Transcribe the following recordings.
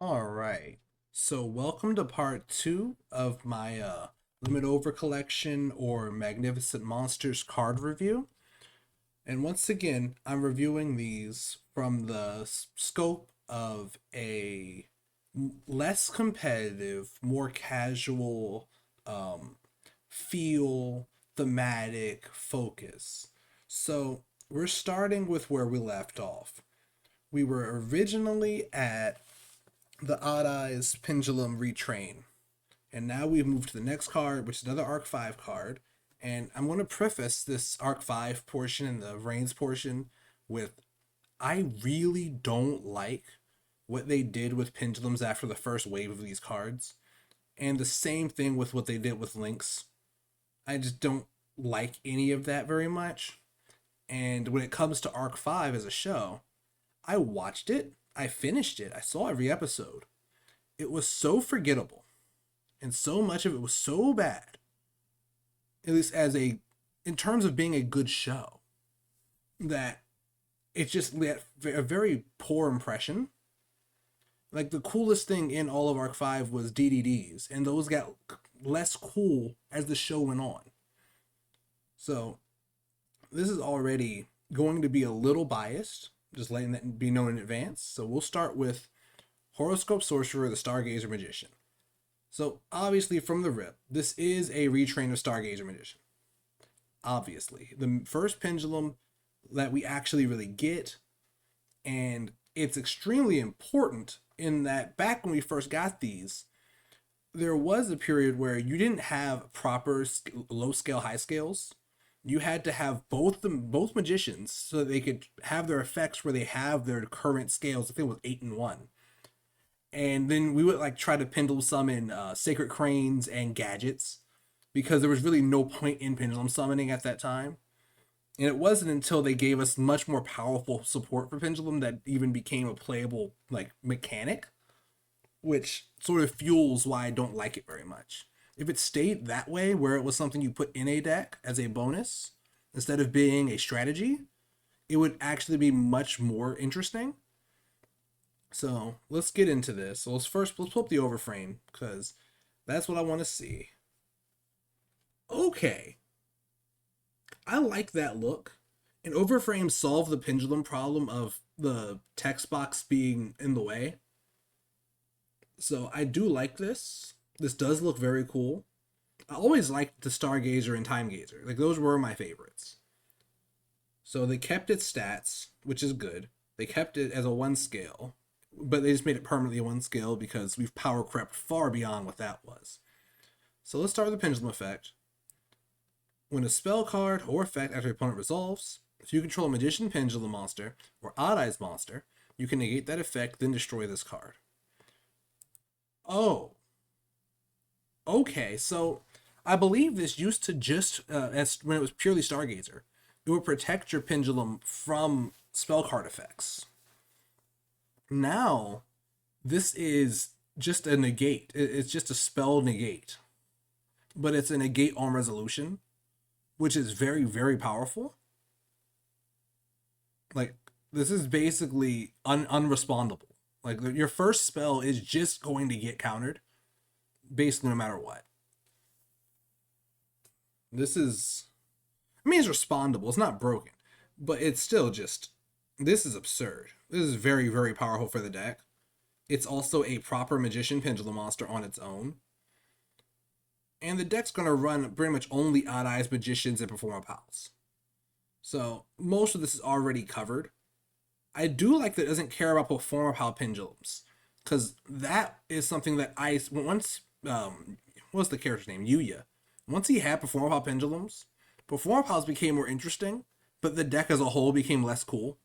All right. So, welcome to part two of my Limit Over collection or Magnificent Monsters card review. And once again, I'm reviewing these from the scope of a less competitive, more casual um, feel, thematic focus. So, we're starting with where we left off. We were originally at the Odd Eyes Pendulum Retrain. And now we've moved to the next card, which is another Arc 5 card. And I'm going to preface this Arc 5 portion and the Reigns portion with I really don't like what they did with pendulums after the first wave of these cards. And the same thing with what they did with links. I just don't like any of that very much. And when it comes to Arc 5 as a show, I watched it, I finished it, I saw every episode. It was so forgettable and so much of it was so bad, at least in terms of being a good show, that it just left a very poor impression. Like the coolest thing in all of Arc 5 was DDDs, and those got less cool as the show went on. So this is already going to be a little biased, just letting that be known in advance. So we'll start with Horoscope Sorcerer, the Stargazer Magician. So obviously from the rip, this is a retrain of Stargazer Magician. Obviously. The first pendulum that we actually really get, and it's extremely important in that back when we first got these, there was a period where you didn't have proper low scale, high scales. You had to have both magicians so that they could have their effects where they have their current scales. I think it was 8 and 1, and then we would like try to pendulum summon sacred cranes and gadgets because there was really no point in pendulum summoning at that time. And it wasn't until they gave us much more powerful support for pendulum that even became a playable like mechanic, which sort of fuels why I don't like it very much. If it stayed that way, where it was something you put in a deck as a bonus instead of being a strategy, it would actually be much more interesting. So let's get into this. So let's pull up the overframe because that's what I want to see. Okay, I like that look. And overframe solved the pendulum problem of the text box being in the way. So I do like this. This does look very cool. I always liked the Stargazer and Time Gazer. Like those were my favorites. So they kept its stats, which is good. They kept it as a one scale, but they just made it permanently a one scale because we've power crept far beyond what that was. So let's start with the pendulum effect. When a spell card or effect after your opponent resolves, if you control a magician pendulum monster or odd eyes monster, you can negate that effect, then destroy this card. Oh, okay. So I believe this used to just as when it was purely Stargazer, it would protect your pendulum from spell card effects. Now, this is just a negate. It's just a spell negate, but it's a negate on resolution, which is very, very powerful. Like, this is basically unrespondable. Like, your first spell is just going to get countered, basically, no matter what. This is, I mean, it's respondable. It's not broken, but it's still just, this is absurd. This is very, very powerful for the deck. It's also a proper magician pendulum monster on its own. And the deck's going to run pretty much only odd eyes magicians and performer pals. So most of this is already covered. I do like that it doesn't care about performer pal pendulums, because that is something that I once what's the character's name, Yuya. Once he had performer pal pendulums, performer pals became more interesting, but the deck as a whole became less cool.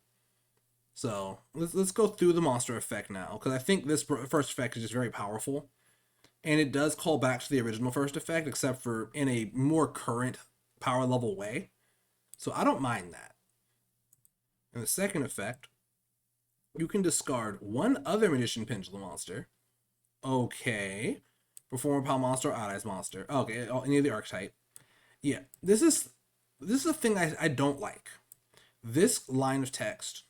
So let's go through the monster effect now, because I think this first effect is just very powerful, and it does call back to the original first effect, except for in a more current power level way. So I don't mind that. In the second effect, you can discard one other magician pendulum monster. Okay. Performer pal monster or odd eyes monster. Okay, any of the archetype. Yeah, this is a thing I don't like. This line of text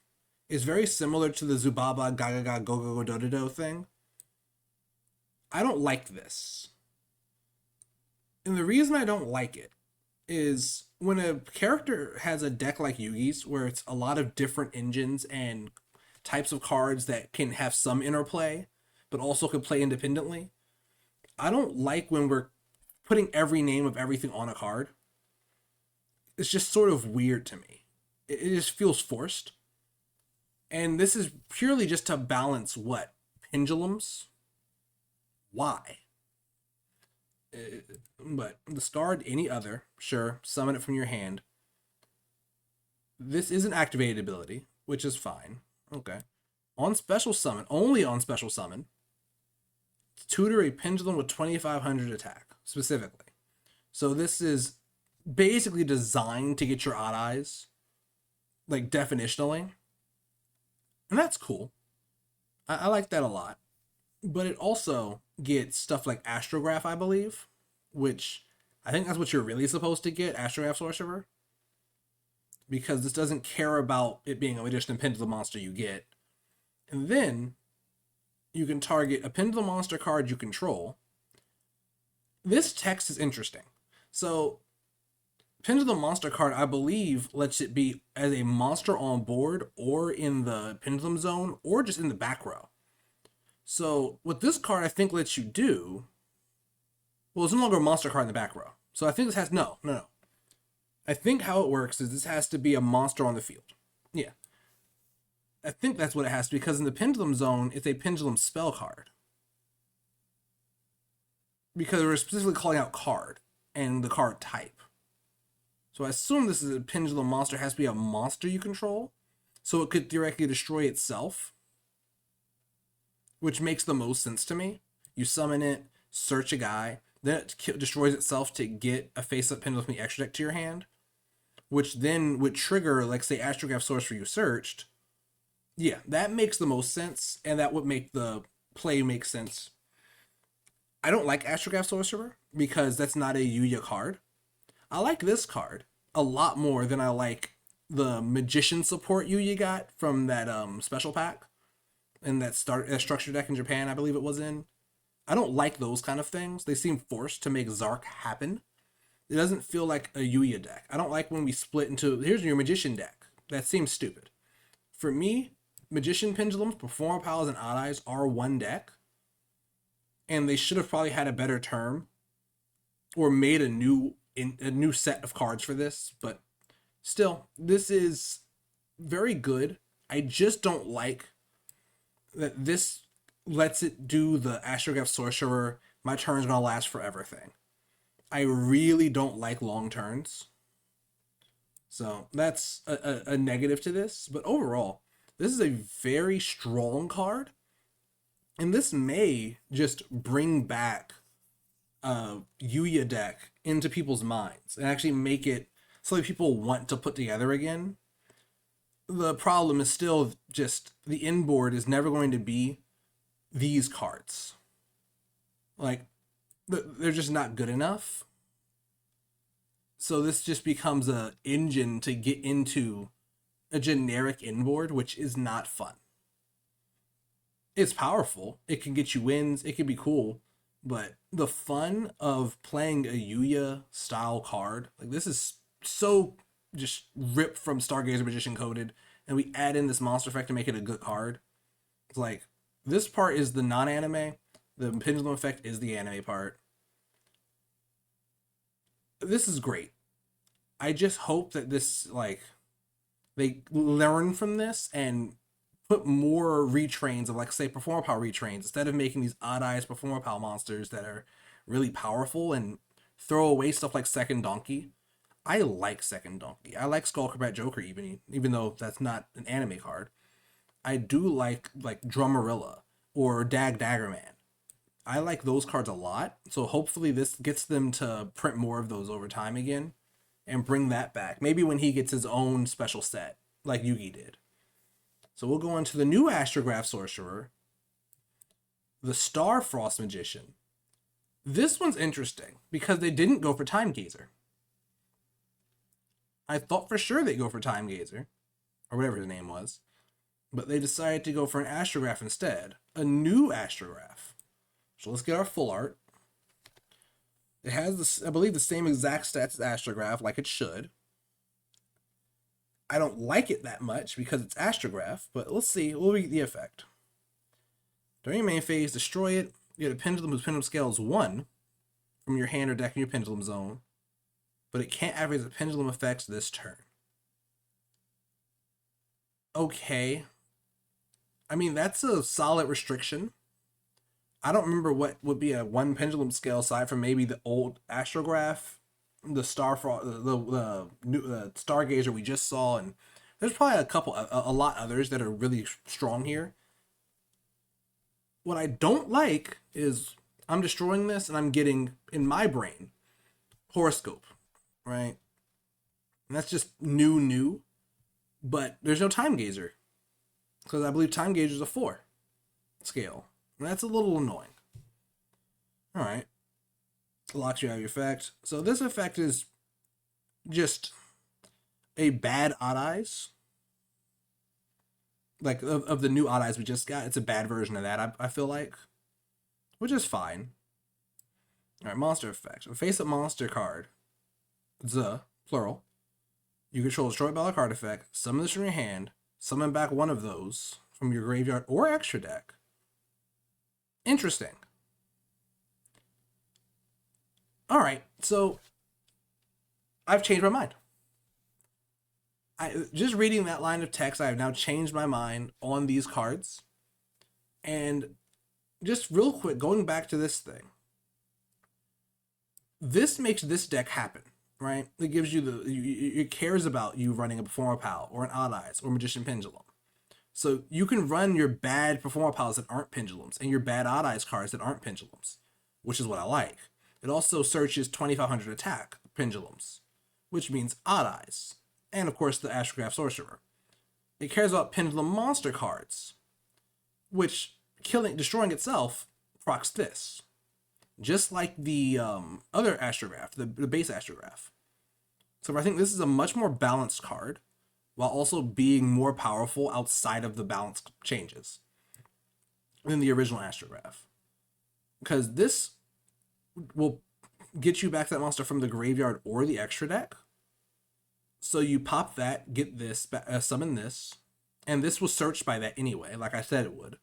is very similar to the Zubaba Gaga Go Go Go Do Do Do thing, I don't like this. And the reason I don't like it is when a character has a deck like Yugi's, where it's a lot of different engines and types of cards that can have some interplay, but also can play independently. I don't like when we're putting every name of everything on a card. It's just sort of weird to me. It just feels forced. And this is purely just to balance what? Pendulums? Why? But discard any other. Sure, summon it from your hand. This is an activated ability, which is fine. Okay. On special summon, only on special summon, tutor a pendulum with 2500 attack, specifically. So this is basically designed to get your odd eyes, like definitionally. And that's cool. I like that a lot. But it also gets stuff like Astrograph, I believe, which I think that's what you're really supposed to get, Astrograph Sorcerer. Because this doesn't care about it being a magician and pendulum monster you get. And then you can target a pendulum monster card you control. This text is interesting. So, pendulum monster card, I believe, lets it be as a monster on board or in the pendulum zone or just in the back row. So, what this card I think lets you do, well, it's no longer a monster card in the back row. So, I think this has, no. I think how it works is this has to be a monster on the field. Yeah. I think that's what it has to be, because in the pendulum zone, it's a pendulum spell card. Because we're specifically calling out card and the card type. So I assume this is a pendulum monster, it has to be a monster you control. So it could theoretically destroy itself, which makes the most sense to me. You summon it, search a guy, then it destroys itself to get a face-up pendulum from the extra deck to your hand, which then would trigger, like, say, Astrograph Sorcerer you searched. Yeah, that makes the most sense, and that would make the play make sense. I don't like Astrograph Sorcerer because that's not a Yuya card. I like this card a lot more than I like the Magician support Yuya got from that special pack and that structure deck in Japan, I believe it was in. I don't like those kind of things. They seem forced to make Zark happen. It doesn't feel like a Yuya deck. I don't like when we split into, here's your Magician deck. That seems stupid. For me, Magician Pendulums, Performer Pals, and Odd Eyes are one deck. And they should have probably had a better term or made a new set of cards for this. But still, this is very good. I just don't like that this lets it do the Astrograph Sorcerer, my turn's gonna last forever thing. I really don't like long turns. So that's a negative to this. But overall, this is a very strong card. And this may just bring back Yuya deck into people's minds and actually make it something people want to put together again. The problem is still just the inboard is never going to be these cards. Like, they're just not good enough. So this just becomes a engine to get into a generic inboard, which is not fun. It's powerful. It can get you wins. It can be cool. But the fun of playing a Yuya style card, like, this is so just ripped from Stargazer Magician Coded, and we add in this monster effect to make it a good card. It's like, this part is the non-anime. The pendulum effect is the anime part. This is great. I just hope that this, like, they learn from this and put more retrains of, like, say, Performer Power retrains, instead of making these odd eyes Performer Power monsters that are really powerful, and throw away stuff like Second Donkey. I like Second Donkey. I like Skullcrobat Joker, even though that's not an anime card. I do like Drummerilla or Daggerman. I like those cards a lot, so hopefully this gets them to print more of those over time again and bring that back. Maybe when he gets his own special set, like Yugi did. So we'll go into the new Astrograph Sorcerer, the Star Frost Magician. This one's interesting because they didn't go for Time Gazer. I thought for sure they'd go for Time Gazer, or whatever his name was, but they decided to go for an Astrograph instead. A new Astrograph. So let's get our full art. It has this, I believe, the same exact stats as Astrograph, like it should. I don't like it that much because it's Astrograph, but let's see. We'll read the effect. During your main phase, destroy it. You get a pendulum whose pendulum scale is 1 from your hand or deck in your pendulum zone, but it can't activate the pendulum effects this turn. Okay. I mean, that's a solid restriction. I don't remember what would be a 1 pendulum scale aside from maybe the old Astrograph, the the Stargazer we just saw, and there's probably a lot others that are really strong here. What I don't like is I'm destroying this and I'm getting, in my brain, horoscope, right? And that's just new, but there's no time gazer because I believe time gazer is a 4 scale. And that's a little annoying. All right. Locks you out of your effect. So this effect is just a bad odd eyes. Like, of the new odd eyes we just got, it's a bad version of that, I feel like. Which is fine. All right, monster effect. A face-up monster card. The, plural. You control destroy by a card effect. Summon this from your hand. Summon back one of those from your graveyard or extra deck. Interesting. All right, so I've changed my mind. Just reading that line of text, I have now changed my mind on these cards. And just real quick, going back to this thing. This makes this deck happen, right? It gives you it cares about you running a Performer Pal or an Odd Eyes or Magician Pendulum. So you can run your bad Performer Pals that aren't pendulums and your bad Odd Eyes cards that aren't pendulums, which is what I like. It also searches 2,500 attack pendulums, which means Odd Eyes, and of course the Astrograph Sorcerer. It cares about pendulum monster cards, which destroying itself procs this, just like the other Astrograph, the base Astrograph. So I think this is a much more balanced card, while also being more powerful outside of the balance changes than the original Astrograph. Because this will get you back that monster from the graveyard or the extra deck. So you pop that, get this, summon this, and this was searched by that anyway, like I said it would.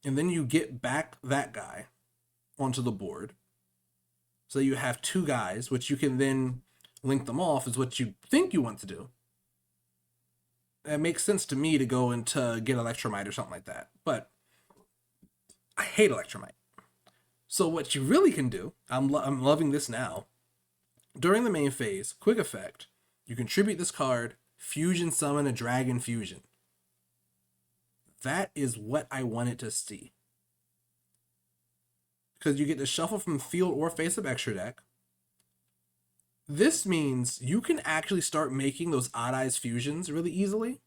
And then you get back that guy onto the board. So you have 2 guys, which you can then link them off, is what you think you want to do. It makes sense to me to go into get Electromite or something like that. But I hate Electromite. So what you really can do, I'm loving this now. During the main phase, quick effect, you contribute this card, fusion summon a dragon fusion. That is what I wanted to see. Because you get to shuffle from field or face-up extra deck. This means you can actually start making those Odd Eyes fusions really easily.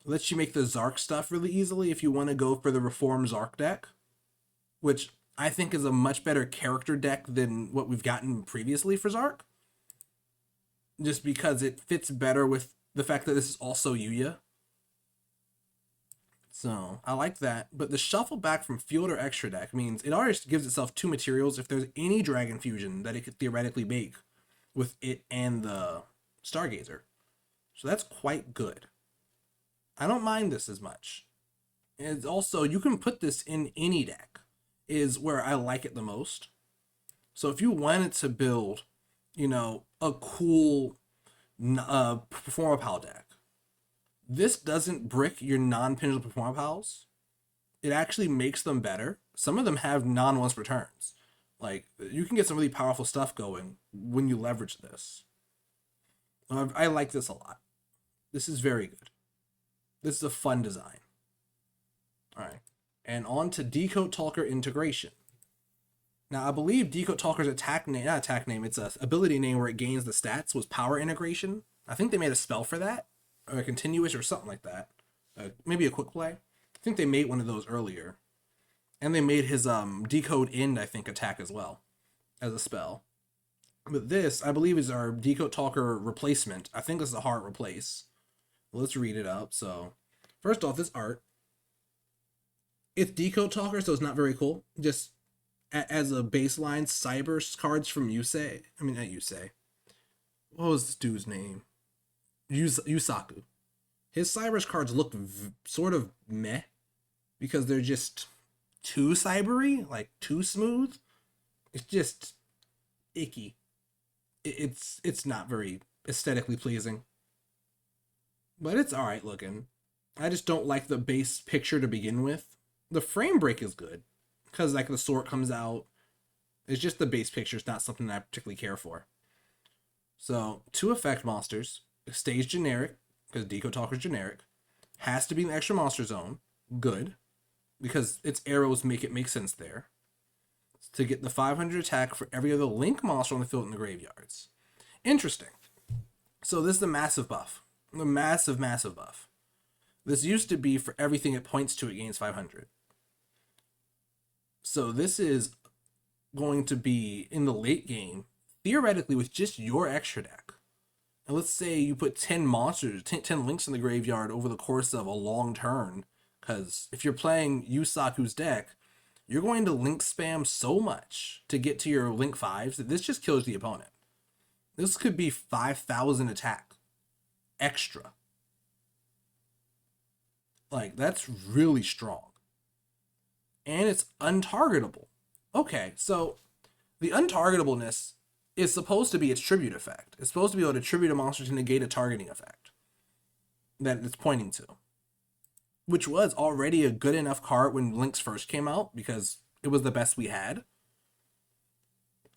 It lets you make the Zark stuff really easily if you want to go for the Reform Zark deck, which I think is a much better character deck than what we've gotten previously for Zark. Just because it fits better with the fact that this is also Yuya. So, I like that. But the shuffle back from field or extra deck means it already gives itself 2 materials if there's any Dragon Fusion that it could theoretically make with it and the Stargazer. So that's quite good. I don't mind this as much. And also, you can put this in any deck, is where I like it the most. So if you wanted to build, a cool Performer Pal deck, this doesn't brick your non-pendulum Performer Pals. It actually makes them better. Some of them have non-once returns. Like, you can get some really powerful stuff going when you leverage this. I like this a lot. This is very good. This is a fun design. All right. And on to Decode Talker integration. Now, I believe Decode Talker's not attack name, it's a ability name where it gains the stats was Power Integration. I think they made a spell for that, or a continuous or something like that. Maybe a quick play. I think they made one of those earlier. And they made his Decode End, I think, attack as well, as a spell. But this, I believe, is our Decode Talker replacement. I think this is a hard replace. Let's read it up. So, first off, this art. It's Decode Talker, so it's not very cool. Just as a baseline, Cyber's cards from Yusei. I mean, not Yusei. What was this dude's name? Yusaku. His Cyber's cards look sort of meh because they're just too cybery, like too smooth. It's just icky. It's not very aesthetically pleasing, but it's all right looking. I just don't like the base picture to begin with. The frame break is good because like the sword comes out. It's just the base picture is not something that I particularly care for. So two effect monsters stays generic because Deco Talker's generic. Has to be an extra monster zone. Good because its arrows make it make sense there. To get the 500 attack for every other Link monster on the field in the graveyards. Interesting. So this is the massive buff. The massive, massive buff. This used to be for everything it points to, it gains 500. So this is going to be in the late game, theoretically, with just your extra deck. And let's say you put 10 monsters, 10 links in the graveyard over the course of a long turn. Because if you're playing Yusaku's deck, you're going to link spam so much to get to your link 5s that this just kills the opponent. This could be 5,000 attack extra. Like, that's really strong. And it's untargetable. Okay, so the untargetableness is supposed to be its tribute effect. It's supposed to be able to tribute a monster to negate a targeting effect that it's pointing to, which was already a good enough card when Lynx first came out because it was the best we had.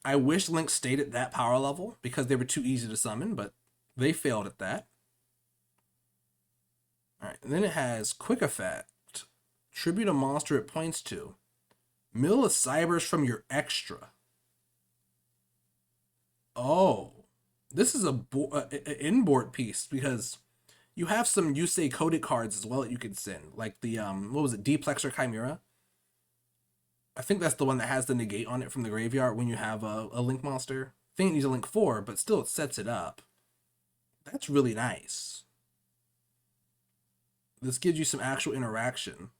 I wish Lynx stayed at that power level because they were too easy to summon, but they failed at that. All right, and then it has quick effect. Tribute a monster it points to. Mill a Cybers from your extra. Oh, this is an inboard piece because you have some Yusei coded cards as well that you can send, like the what was it, Deplexer Chimera. I think that's the one that has the negate on it from the graveyard when you have a Link monster. I think it needs a Link 4, but still it sets it up. That's really nice. This gives you some actual interaction.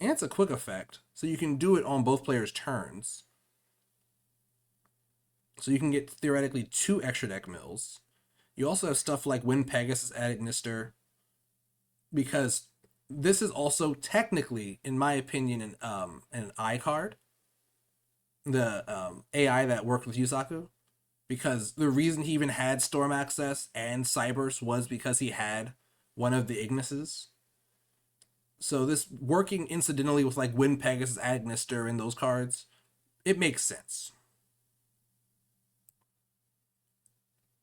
And it's a quick effect, so you can do it on both players' turns. So you can get theoretically 2 extra deck mills. You also have stuff like Wind Pegasus Agnister, because this is also technically, in my opinion, an I card. The AI that worked with Yusaku. Because the reason he even had Storm Access and Cybers was because he had one of the Ignises. So this working incidentally with like Wind Pegasus, Agnister, and those cards, it makes sense.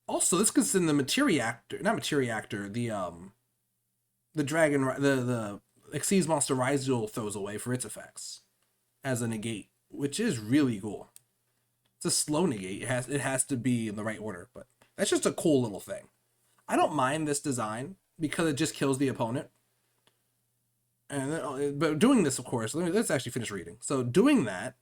Also, this could send the Materiactor, not Materiactor, the Dragon, the Xyz Monster Rizal throws away for its effects as a negate, which is really cool. It's a slow negate. It has to be in the right order, but that's just a cool little thing. I don't mind this design because it just kills the opponent. And but doing this, of course, let's actually finish reading. So doing that,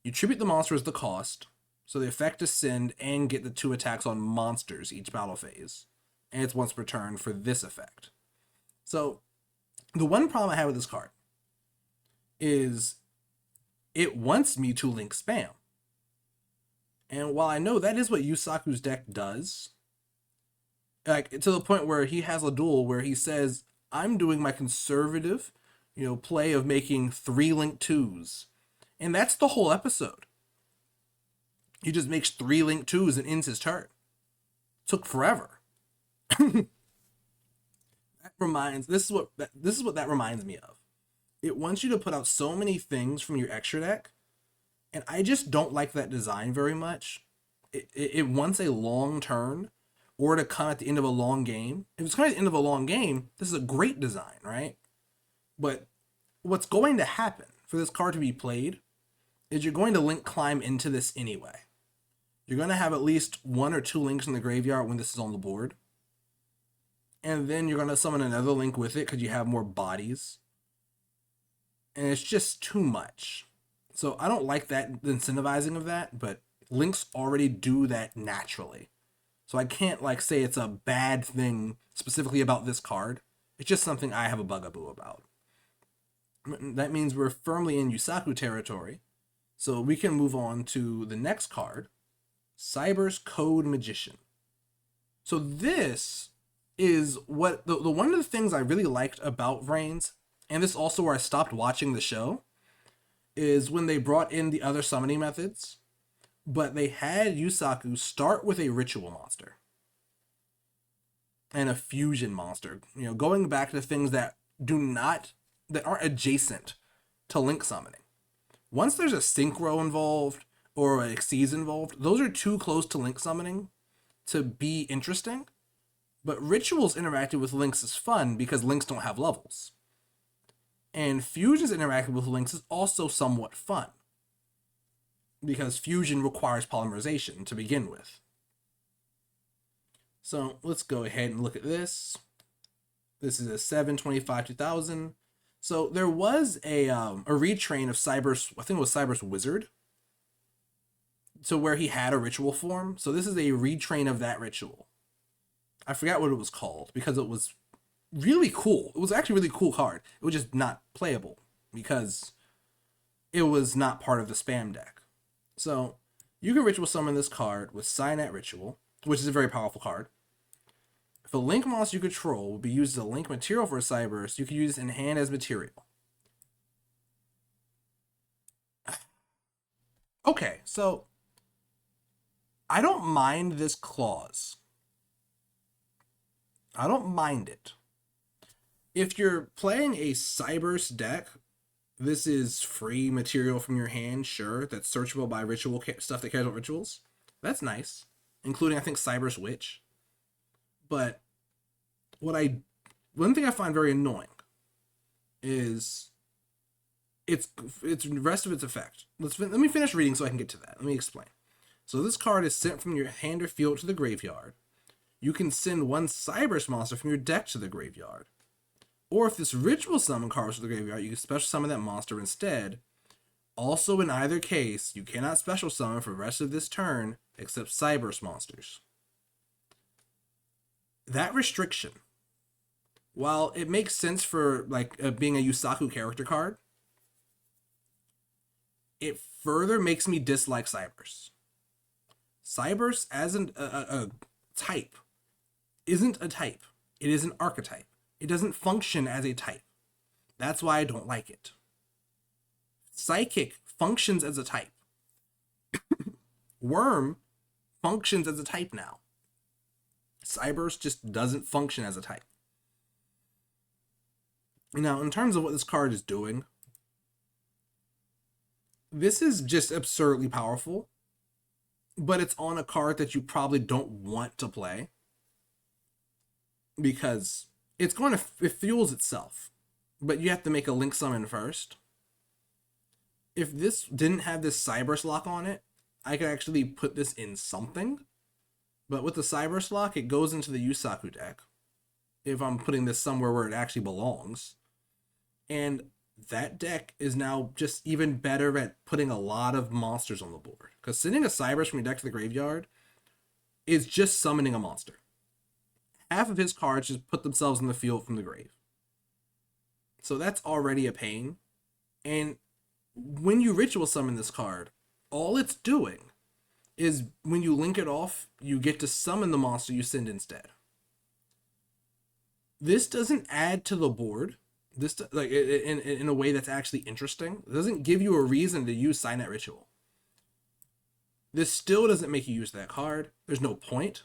you tribute the monster as the cost, so the effect is send and get the 2 attacks on monsters each battle phase, and it's once per turn for this effect. So the one problem I have with this card is it wants me to link spam. And while I know that is what Yusaku's deck does, like to the point where he has a duel where he says, I'm doing my conservative, play of making 3 link 2s. And that's the whole episode. He just makes 3 link 2s and ends his turn. Took forever. This is what that reminds me of. It wants you to put out so many things from your extra deck, and I just don't like that design very much. It wants a long turn or to come at the end of a long game. If it's coming at the end of a long game, this is a great design, right? But what's going to happen for this card to be played is you're going to link climb into this anyway. You're going to have at least 1 or 2 links in the graveyard when this is on the board. And then you're going to summon another link with it because you have more bodies. And it's just too much. So I don't like that, the incentivizing of that, but links already do that naturally. So I can't say it's a bad thing specifically about this card. It's just something I have a bugaboo about. That means we're firmly in Yusaku territory. So we can move on to the next card, Cyber's Code Magician. So this is what the one of the things I really liked about Vrains, and this is also where I stopped watching the show, is when they brought in the other summoning methods, but they had Yusaku start with a ritual monster and a fusion monster. You know, going back to things that aren't adjacent to link summoning. Once there's a synchro involved or a Xyz involved, those are too close to link summoning to be interesting. But rituals interacting with links is fun because links don't have levels. And fusions interacting with links is also somewhat fun because fusion requires polymerization to begin with. So let's go ahead and look at this. This is a 7/25/2000. So there was a retrain of Cyber's, I think it was Cyber's Wizard. So where he had a ritual form. So this is a retrain of that ritual. I forgot what it was called because it was really cool. It was actually a really cool card. It was just not playable because it was not part of the spam deck. So you can ritual summon this card with Cyanite Ritual, which is a very powerful card. If a link monster you control will be used as a link material for a Cyberse, you can use it in hand as material. Okay, so I don't mind this clause. I don't mind it. If you're playing a Cyberse deck, this is free material from your hand, sure, that's searchable by ritual stuff that cares about rituals. That's nice, including, I think, Cyberse Witch. But one thing I find very annoying is it's the rest of its effect. Let me finish reading so I can get to that. Let me explain. So this card is sent from your hand or field to the graveyard. You can send one Cyberse monster from your deck to the graveyard. Or if this ritual summon card to the graveyard, you can special summon that monster instead. Also, in either case, you cannot special summon for the rest of this turn except Cyberse monsters. That restriction, while it makes sense for being a Yusaku character card, it further makes me dislike Cyberse. Cyberse as a type isn't a type. It is an archetype. It doesn't function as a type. That's why I don't like it. Psychic functions as a type. Worm functions as a type now. Cyberse just doesn't function as a type. Now, in terms of what this card is doing, this is just absurdly powerful, but it's on a card that you probably don't want to play because it fuels itself, but you have to make a link summon first. If this didn't have this Cyberse lock on it, I could actually put this in something, but with the Cyberse lock, it goes into the Yusaku deck if I'm putting this somewhere where it actually belongs. And that deck is now just even better at putting a lot of monsters on the board. Because sending a Cyberse from your deck to the graveyard is just summoning a monster. Half of his cards just put themselves in the field from the grave. So that's already a pain. And when you ritual summon this card, all it's doing is when you link it off, you get to summon the monster you send instead. This doesn't add to the board. This in a way that's actually interesting. It doesn't give you a reason to use Cyanite Ritual. This still doesn't make you use that card. There's no point.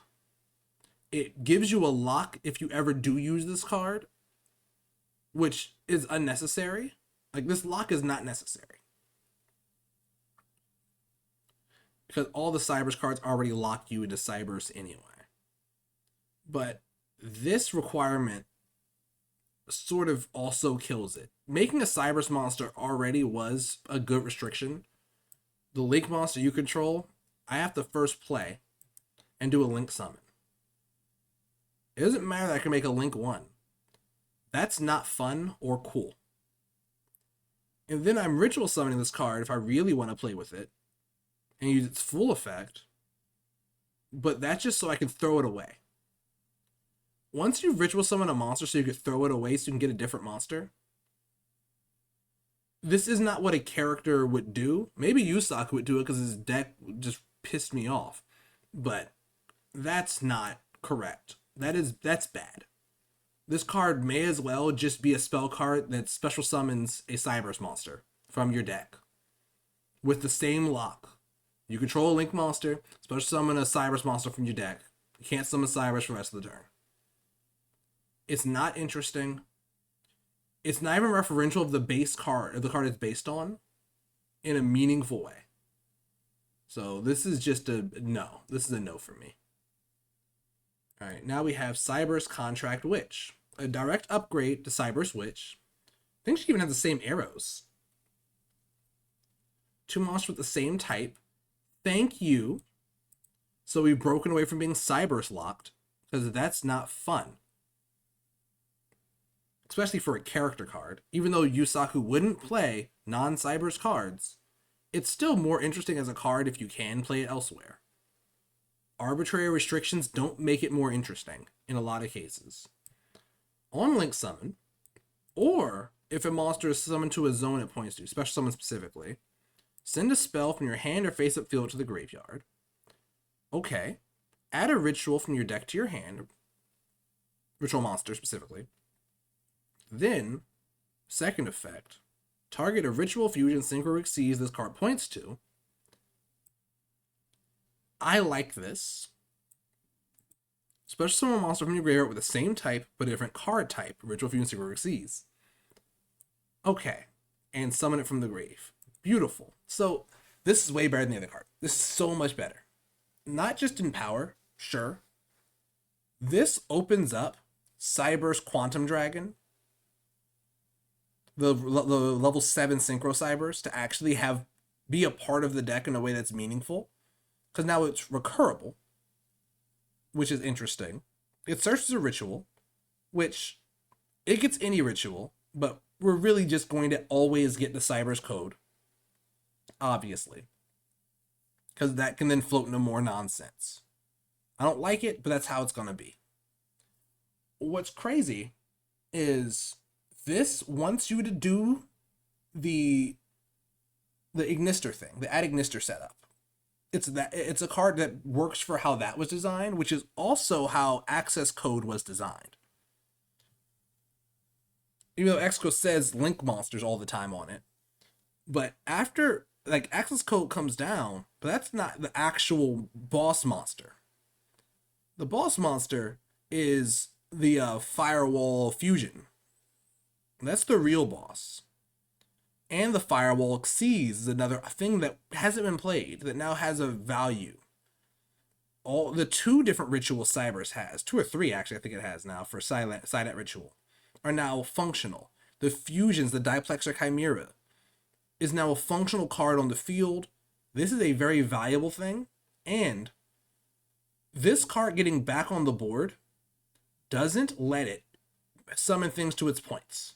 It gives you a lock if you ever do use this card, which is unnecessary. Like, this lock is not necessary. Because all the Cyberse cards already lock you into Cyberse anyway. But this requirement sort of also kills it. Making a Cyberse monster already was a good restriction. The link monster you control, I have to first play and do a link summon. It doesn't matter that I can make a link 1. That's not fun or cool. And then I'm ritual summoning this card if I really want to play with it and use its full effect, but that's just so I can throw it away. Once you ritual summon a monster so you can throw it away so you can get a different monster, this is not what a character would do. Maybe Yusak would do it because his deck just pissed me off, but that's not correct. That's bad. This card may as well just be a spell card that special summons a Cybers monster from your deck with the same lock. You control a Link monster, special summon a Cybers monster from your deck. You can't summon Cybers for the rest of the turn. It's not interesting. It's not even referential of the base card, of the card it's based on, in a meaningful way. So this is just a no. This is a no for me. All right, now we have Cyber's Contract Witch, a direct upgrade to Cyber's Witch. I think she even has the same arrows. 2 monsters with the same type. Thank you. So we've broken away from being Cyber's locked, because that's not fun. Especially for a character card. Even though Yusaku wouldn't play non-Cyber's cards, it's still more interesting as a card if you can play it elsewhere. Arbitrary restrictions don't make it more interesting in a lot of cases. On Link Summon, or if a monster is summoned to a zone it points to, special summon specifically, send a spell from your hand or face-up field to the graveyard. Okay. Add a ritual from your deck to your hand, ritual monster specifically. Then, second effect, target a ritual fusion synchro exceeds this card points to. I like this. Special summon a monster from your graveyard with the same type but a different card type, ritual fusion synchro exceeds. Okay, and summon it from the grave. Beautiful. So this is way better than the other card. This is so much better. Not just in power, sure. This opens up Cyber's Quantum Dragon, the level 7 Synchro Cybers, to actually be a part of the deck in a way that's meaningful. Because now it's recurable, which is interesting. It searches a ritual, which it gets any ritual, but we're really just going to always get the Cyber's code, obviously. Because that can then float into more nonsense. I don't like it, but that's how it's going to be. What's crazy is this wants you to do the Ignister thing, the Add Ignister setup. It's a card that works for how that was designed, which is also how Access Code was designed. Even though Access Code says Link monsters all the time on it. But after, like, Access Code comes down, but that's not the actual boss monster. The boss monster is the Firewall Fusion. That's the real boss. And the Firewall Exceeds is another thing that hasn't been played, that now has a value. All the 2 different ritual Cybers has, 2 or 3 actually I think it has now for Silent Ritual, are now functional. The Fusions, the Diplexer Chimera, is now a functional card on the field. This is a very valuable thing, and this card getting back on the board doesn't let it summon things to its points.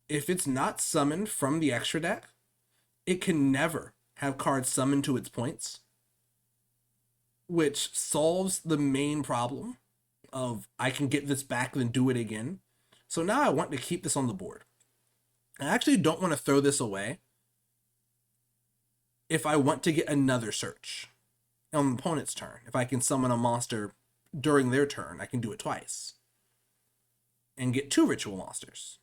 If it's not summoned from the extra deck, it can never have cards summoned to its points, which solves the main problem of I can get this back and do it again. So now I want to keep this on the board. I actually don't want to throw this away if I want to get another search on the opponent's turn. If I can summon a monster during their turn, I can do it twice and get 2 ritual monsters.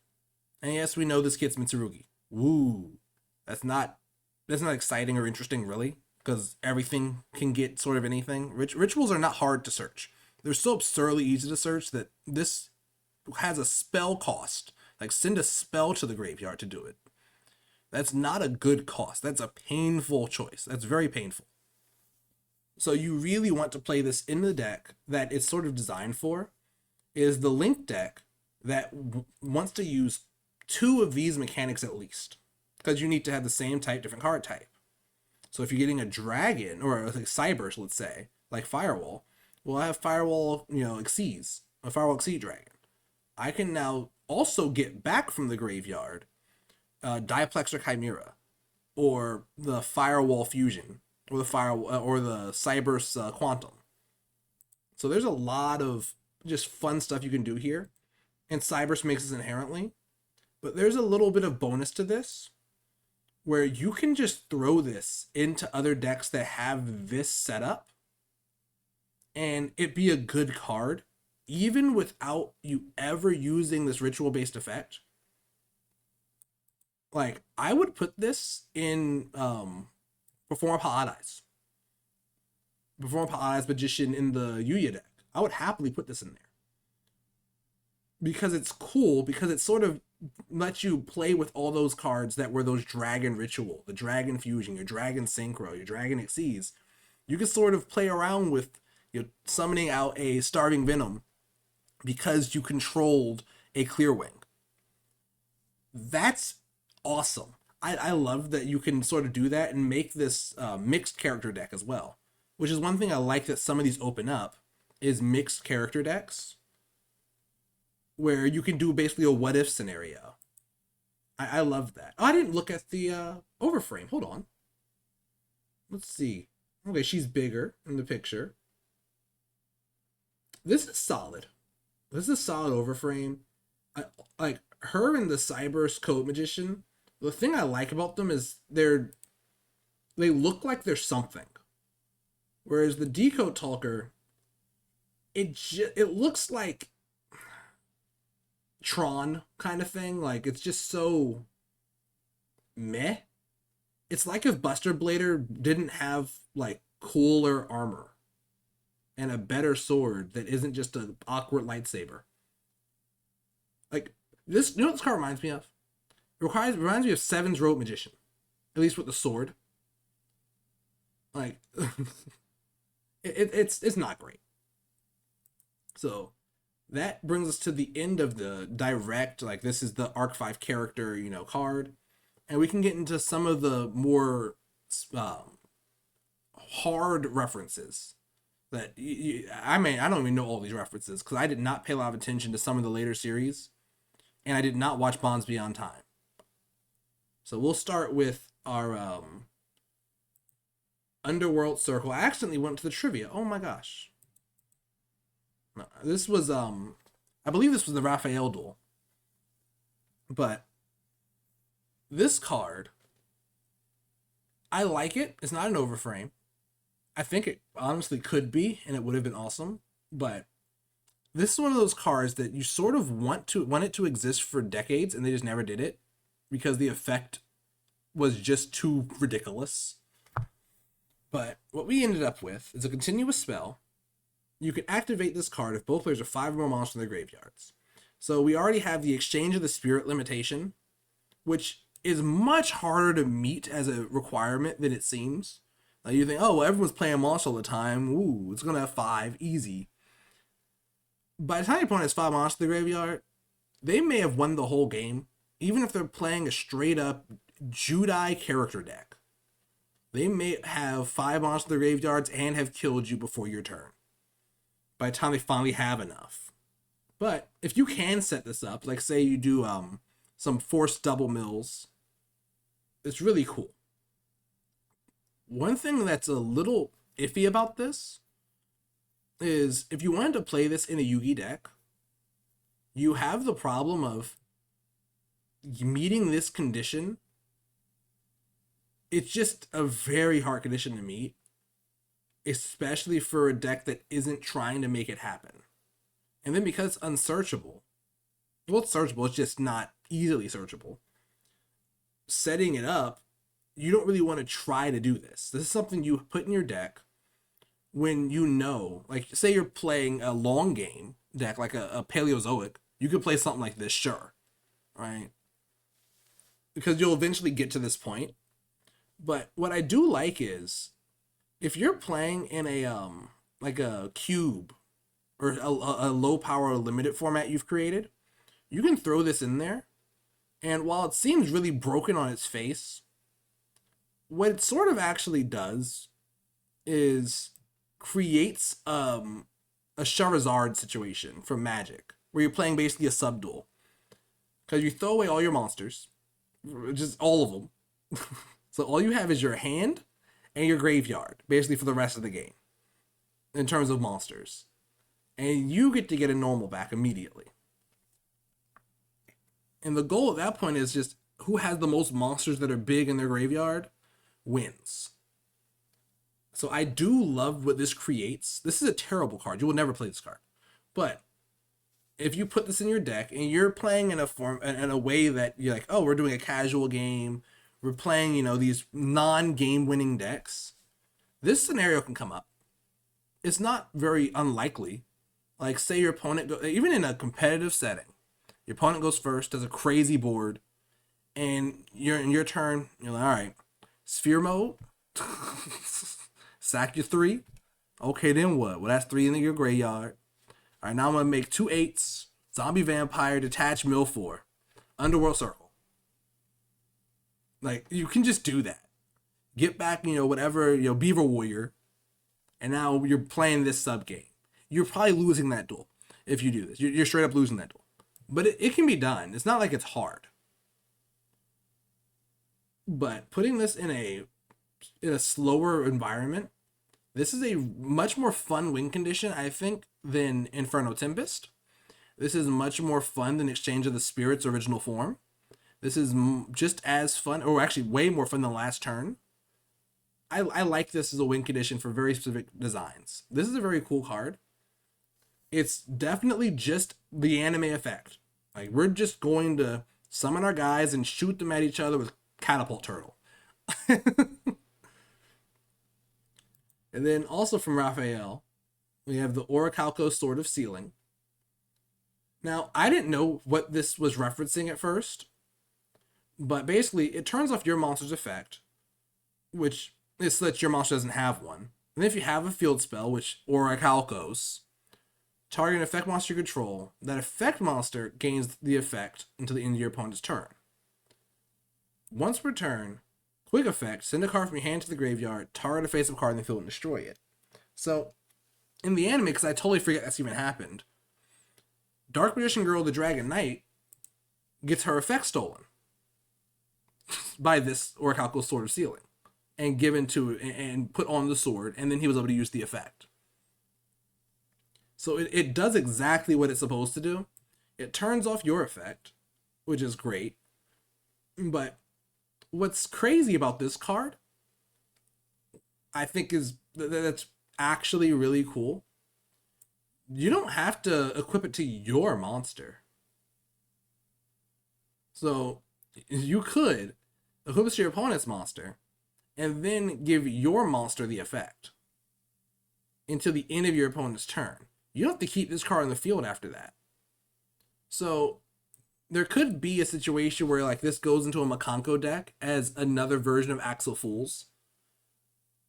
And yes, we know this gets Mitsurugi. Woo. That's not exciting or interesting, really, because everything can get sort of anything. Rituals are not hard to search. They're so absurdly easy to search that this has a spell cost. Like, send a spell to the graveyard to do it. That's not a good cost. That's a painful choice. That's very painful. So you really want to play this in the deck that it's sort of designed for, is the Link deck that wants to use 2 of these mechanics at least, because you need to have the same type, different card type. So if you're getting a dragon, or like Cybers, let's say, like Firewall, well, I have Firewall, Exceeds, a Firewall Exceed dragon. I can now also get back from the graveyard Diplexer Chimera, or the Firewall Fusion, or the Cybers Quantum. So there's a lot of just fun stuff you can do here, and Cybers makes this inherently. But there's a little bit of bonus to this, where you can just throw this into other decks that have this setup and it be a good card, even without you ever using this ritual based effect. Like, I would put this in Perform Paradise. Perform Paradise Magician in the Yuya deck. I would happily put this in there. Because it's cool, because it sort of lets you play with all those cards that were those Dragon Ritual, the Dragon Fusion, your Dragon Synchro, your Dragon Xyz. You can sort of play around with, you know, summoning out a Starving Venom because you controlled a Clearwing. That's awesome. I love that you can sort of do that and make this mixed character deck as well, which is one thing I like that some of these open up is mixed character decks where you can do basically a what if scenario. I love that. Oh, I didn't look at the overframe. Hold on. Let's see. Okay, she's bigger in the picture. This is solid. This is a solid overframe. Like her and the Cyber's Code Magician. The thing I like about them is they look like they're something. Whereas the Decode Talker, it looks like Tron kind of thing. Like, it's just so meh. It's like if Buster Blader didn't have like cooler armor and a better sword that isn't just an awkward lightsaber. Like this, you know what this card reminds me of? It reminds me of Seven's Rope Magician, at least with the sword. Like, it's not great. So that brings us to the end of the direct, like this is the Arc 5 character, you know, card. And we can get into some of the more hard references that I don't even know all these references because I did not pay a lot of attention to some of the later series, and I did not watch Bonds Beyond Time. So we'll start with our Underworld Circle. I accidentally went to the trivia. Oh my gosh. No, this was I believe this was the Raphael duel. But this card, I like it. It's not an overframe. I think it honestly could be, and it would have been awesome. But this is one of those cards that you sort of want it to exist for decades, and they just never did it because the effect was just too ridiculous. But what we ended up with is a continuous spell. You can activate this card if both players have 5 or more monsters in their graveyards. So we already have the Exchange of the Spirit limitation, which is much harder to meet as a requirement than it seems. Like you think, oh, well, everyone's playing monsters all the time. Ooh, it's going to have 5, easy. By the time your opponent has 5 monsters in the graveyard, they may have won the whole game, even if they're playing a straight-up Judai character deck. They may have 5 monsters in the graveyards and have killed you before your turn, by the time they finally have enough. But if you can set this up, like say you do some forced double mills, it's really cool. One thing that's a little iffy about this is if you wanted to play this in a Yugi deck, you have the problem of meeting this condition. It's just a very hard condition to meet, especially for a deck that isn't trying to make it happen. And then because it's unsearchable, well, it's searchable, it's just not easily searchable. Setting it up, you don't really want to try to do this. This is something you put in your deck when you know, like say you're playing a long game deck, like a Paleozoic, you could play something like this, sure, right? Because you'll eventually get to this point. But what I do like is, if you're playing in a like a cube or a low power limited format you've created, you can throw this in there, and while it seems really broken on its face, what it sort of actually does is creates a Charizard situation from Magic, where you're playing basically a subdual, because you throw away all your monsters, just all of them. So all you have is your hand and your graveyard, basically for the rest of the game, in terms of monsters. And you get to get a normal back immediately. And the goal at that point is just, who has the most monsters that are big in their graveyard wins. So I do love what this creates. This is a terrible card. You will never play this card. But if you put this in your deck and you're playing in a way that you're like, oh, we're doing a casual game, we're playing, these non-game winning decks, this scenario can come up. It's not very unlikely. Like, say your opponent even in a competitive setting, your opponent goes first, does a crazy board, and you're in your turn, you're like, all right, sphere mode, sack your 3. Okay, then what? Well, that's 3 in your graveyard. All right, now I'm gonna make 2 8s, zombie vampire, detach mill 4, underworld circle. Like, you can just do that. Get back, whatever, beaver warrior, and now you're playing this sub game. You're probably losing that duel if you do this. You're straight up losing that duel. But it can be done. It's not like it's hard. But putting this in a slower environment, this is a much more fun win condition, I think, than Inferno Tempest. This is much more fun than Exchange of the Spirits original form. This is just as fun, or actually way more fun than Last Turn. I like this as a win condition for very specific designs. This is a very cool card. It's definitely just the anime effect. Like, we're just going to summon our guys and shoot them at each other with Catapult Turtle. And then also from Raphael, we have the Orichalco Sword of Sealing. Now, I didn't know what this was referencing at first, but basically it turns off your monster's effect, which is so that your monster doesn't have one. And if you have a field spell, which Orichalcos, target an effect monster you control, that effect monster gains the effect until the end of your opponent's turn. Once per turn, quick effect, send a card from your hand to the graveyard, target a face-up card in the field, and destroy it. So, in the anime, because I totally forget that's even happened, Dark Magician Girl, the Dragon Knight, gets her effect stolen by this Orichalco Sword of Sealing, and given to and put on the sword, and then he was able to use the effect. So it does exactly what it's supposed to do. It turns off your effect, which is great. But what's crazy about this card, I think, is that's actually really cool. You don't have to equip it to your monster. So you could equip it to your opponent's monster and then give your monster the effect until the end of your opponent's turn. You don't have to keep this card in the field after that. So there could be a situation where like this goes into a Makanko deck as another version of Axel Fools,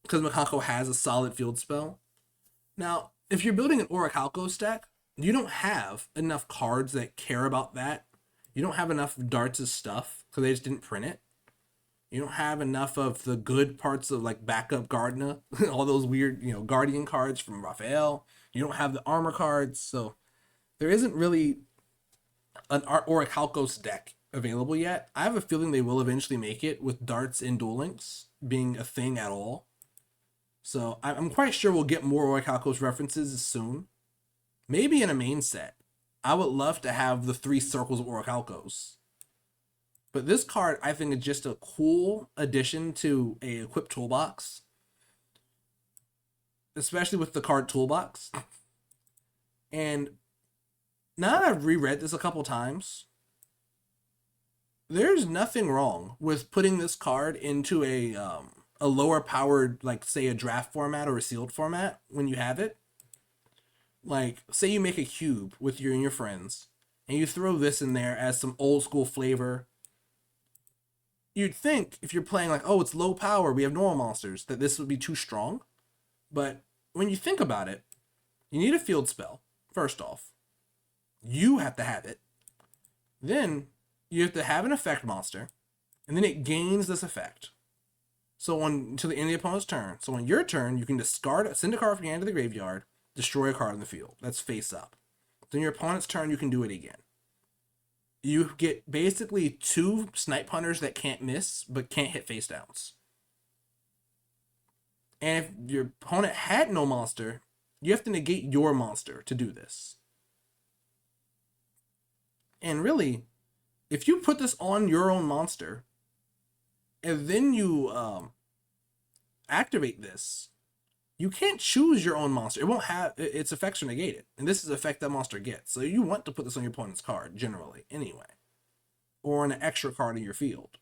because Makanko has a solid field spell. Now, if you're building an Orichalcos deck, you don't have enough cards that care about that. You don't have enough Darts' stuff because they just didn't print it. You don't have enough of the good parts of like backup Gardner, all those weird, Guardian cards from Raphael. You don't have the armor cards, so there isn't really an Orichalcos deck available yet. I have a feeling they will eventually make it with Darts and Duel Links being a thing at all. So I'm quite sure we'll get more Orichalcos references soon. Maybe in a main set. I would love to have the 3 circles of Orichalcos. But this card, I think, is just a cool addition to a equipped toolbox. Especially with the card toolbox. And now that I've reread this a couple times, there's nothing wrong with putting this card into a lower powered, like, say, a draft format or a sealed format when you have it. Like, say you make a cube with you and your friends, and you throw this in there as some old school flavor. You'd think, if you're playing like, oh, it's low power, we have normal monsters, that this would be too strong. But when you think about it, you need a field spell, first off. You have to have it. Then you have to have an effect monster, and then it gains this effect. So until the end of the opponent's turn. So on your turn, you can discard, send a card from your hand to the graveyard, destroy a card in the field. That's face up. Then your opponent's turn, you can do it again. You get basically 2 snipe hunters that can't miss, but can't hit face downs. And if your opponent had no monster, you have to negate your monster to do this. And really, if you put this on your own monster and then you activate this, you can't choose your own monster. It won't have its effects are negated, and this is the effect that monster gets. So you want to put this on your opponent's card generally, anyway, or on an extra card in your field.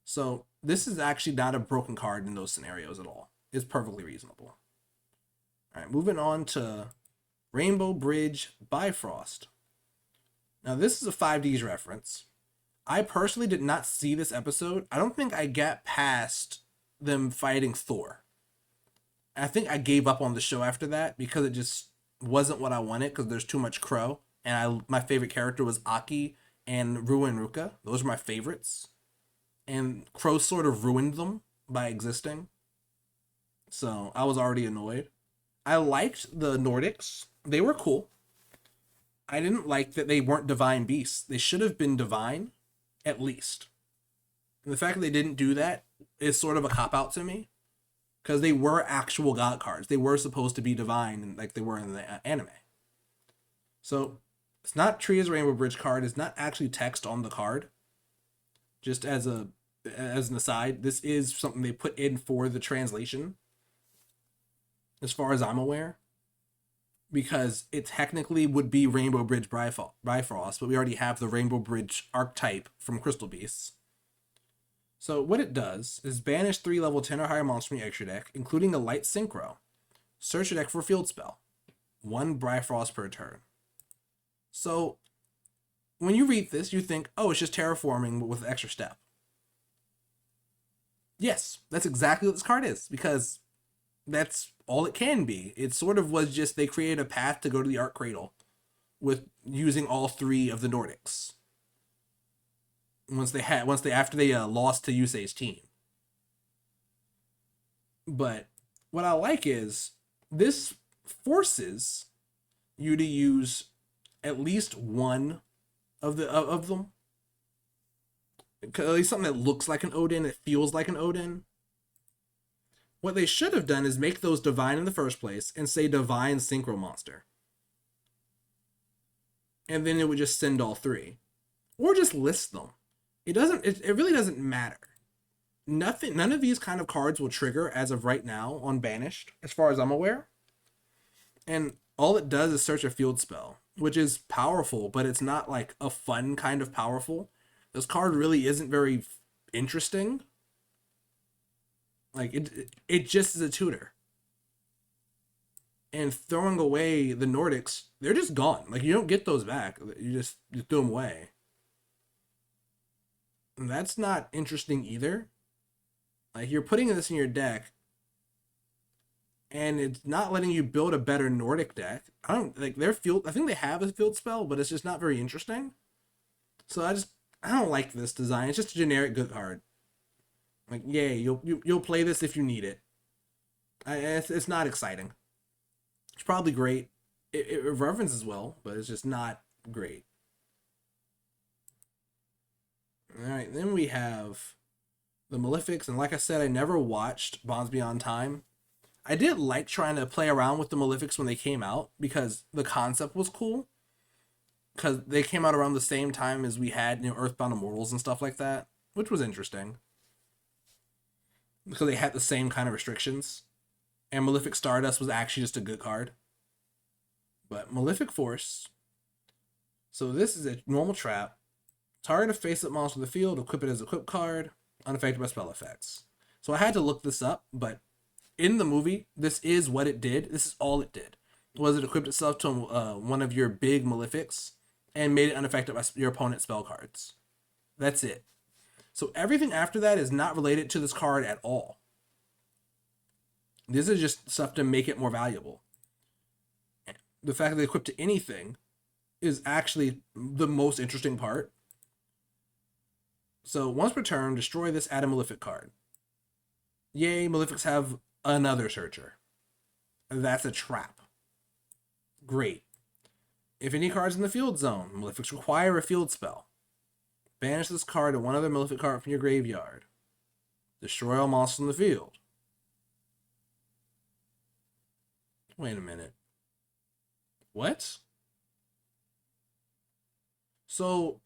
So this is actually not a broken card in those scenarios at all. It's perfectly reasonable. All right, moving on to Rainbow Bridge Bifrost. Now this is a 5Ds reference. I personally did not see this episode. I don't think I got past them fighting Thor. I think I gave up on the show after that because it just wasn't what I wanted because there's too much Crow. And my favorite character was Aki and Rua and Ruka. Those are my favorites. And Crow sort of ruined them by existing. So I was already annoyed. I liked the Nordics. They were cool. I didn't like that they weren't divine beasts. They should have been divine, at least. And the fact that they didn't do that is sort of a cop-out to me. Because they were actual god cards. They were supposed to be divine like they were in the anime. So, it's not Tria's Rainbow Bridge card. It's not actually text on the card. Just as an aside, this is something they put in for the translation. As far as I'm aware. Because it technically would be Rainbow Bridge Bifrost, but we already have the Rainbow Bridge archetype from Crystal Beasts. So what it does is banish 3 level 10 or higher monsters from your extra deck, including a light synchro. Search your deck for a field spell. 1 Bifrost per turn. So when you read this, you think, oh, it's just terraforming with an extra step. Yes, that's exactly what this card is, because that's all it can be. It sort of was just they created a path to go to the Arc Cradle with using all 3 of the Nordics. After they lost to Yusei's team. But what I like is this forces you to use at least one of them. At least something that looks like an Odin, that feels like an Odin. What they should have done is make those divine in the first place and say divine synchro monster. And then it would just send all 3. Or just list them. It really doesn't matter. None of these kind of cards will trigger as of right now on Banished, as far as I'm aware. And all it does is search a field spell, which is powerful, but it's not like a fun kind of powerful. This card really isn't very interesting. Like it just is a tutor. And throwing away the Nordics, they're just gone. Like you don't get those back. You throw them away. And that's not interesting either. Like you're putting this in your deck, and it's not letting you build a better Nordic deck. I don't like their field. I think they have a field spell, but it's just not very interesting. So I don't like this design. It's just a generic good card. Like yay, you'll play this if you need it. It's not exciting. It's probably great. It references well, but it's just not great. Alright, then we have the Malefics, and like I said, I never watched Bonds Beyond Time. I did like trying to play around with the Malefics when they came out, because the concept was cool. Because they came out around the same time as we had, Earthbound Immortals and stuff like that, which was interesting. Because they had the same kind of restrictions. And Malefic Stardust was actually just a good card. But Malefic Force. So this is a normal trap. Target a face-up monster in the field, equip it as a equip card, unaffected by spell effects. So I had to look this up, but in the movie, this is what it did. This is all it did. Was it equipped itself to one of your big Malefics and made it unaffected by your opponent's spell cards. That's it. So everything after that is not related to this card at all. This is just stuff to make it more valuable. The fact that they equip to anything is actually the most interesting part. So once per turn, destroy this add a Malefic card. Yay, Malefics have another searcher. That's a trap. Great. If any card's in the field zone, Malefics require a field spell. Banish this card and one other Malefic card from your graveyard. Destroy all monsters in the field. Wait a minute. What? So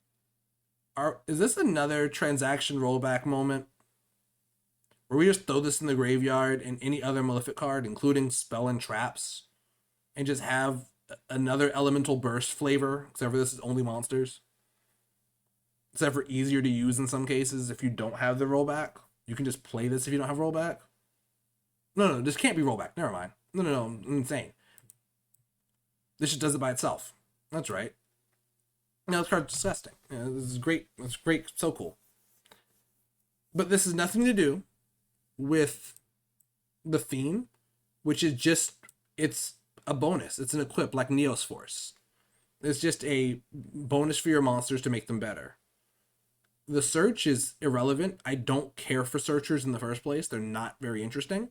Is this another transaction rollback moment where we just throw this in the graveyard and any other Malefic card, including spell and traps, and just have another elemental burst flavor, except for this is only monsters? Except for easier to use in some cases if you don't have the rollback. You can just play this if you don't have rollback. No, this can't be rollback. Never mind. No, I'm insane. This just does it by itself. That's right. No, this card's disgusting. Yeah, this is great. It's great. So cool. But this has nothing to do with the theme, which is just, it's a bonus. It's an equip like Neos Force. It's just a bonus for your monsters to make them better. The search is irrelevant. I don't care for searchers in the first place. They're not very interesting.